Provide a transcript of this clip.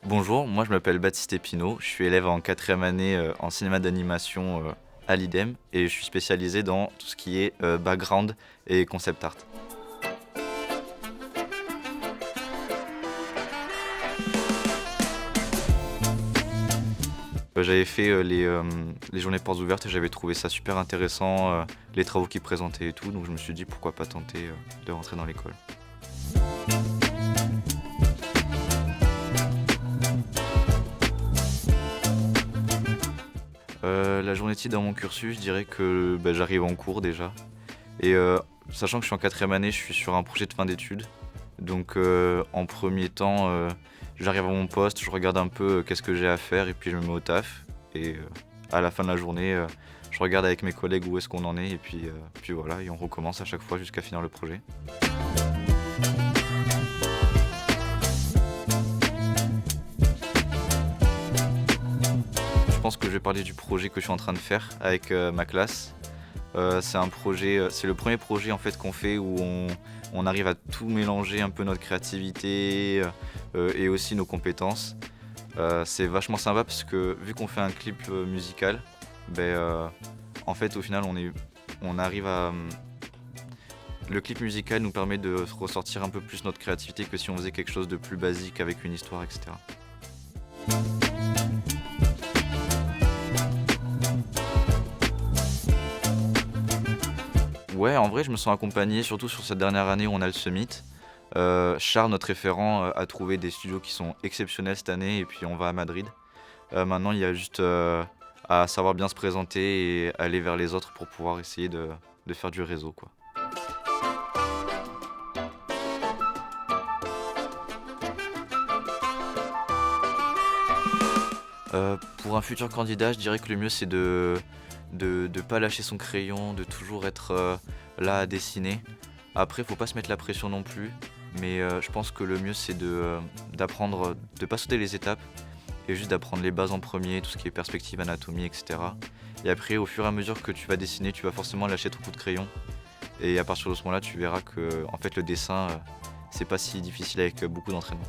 Bonjour, moi je m'appelle Baptiste Epinot, je suis élève en quatrième année en cinéma d'animation à l'IDEM et je suis spécialisé dans tout ce qui est background et concept art. J'avais fait les journées portes ouvertes et j'avais trouvé ça super intéressant, les travaux qu'ils présentaient et tout, donc je me suis dit pourquoi pas tenter de rentrer dans l'école. La journée type dans mon cursus, je dirais que j'arrive en cours déjà. Et sachant que je suis en quatrième année, je suis sur un projet de fin d'études. Donc en premier temps, j'arrive à mon poste, je regarde un peu qu'est-ce que j'ai à faire et puis je me mets au taf. Et à la fin de la journée, je regarde avec mes collègues où est-ce qu'on en est et puis voilà, et on recommence à chaque fois jusqu'à finir le projet. Je pense que je vais parler du projet que je suis en train de faire avec ma classe. C'est un projet, c'est le premier projet en fait qu'on fait où on arrive à tout mélanger un peu notre créativité et aussi nos compétences. C'est vachement sympa parce que vu qu'on fait un clip musical, en fait au final on arrive à le clip musical nous permet de ressortir un peu plus notre créativité que si on faisait quelque chose de plus basique avec une histoire, etc. Ouais, en vrai, je me sens accompagné, surtout sur cette dernière année où on a le Summit. Charles, notre référent, a trouvé des studios qui sont exceptionnels cette année et puis on va à Madrid. Maintenant, il y a juste à savoir bien se présenter et aller vers les autres pour pouvoir essayer de faire du réseau, quoi. Pour un futur candidat, je dirais que le mieux c'est de pas lâcher son crayon, de toujours être là à dessiner. Après, faut pas se mettre la pression non plus, mais je pense que le mieux c'est d'apprendre, de pas sauter les étapes et juste d'apprendre les bases en premier, tout ce qui est perspective, anatomie, etc. Et après, au fur et à mesure que tu vas dessiner, tu vas forcément lâcher ton coup de crayon. Et à partir de ce moment-là, tu verras que en fait le dessin, c'est pas si difficile avec beaucoup d'entraînement.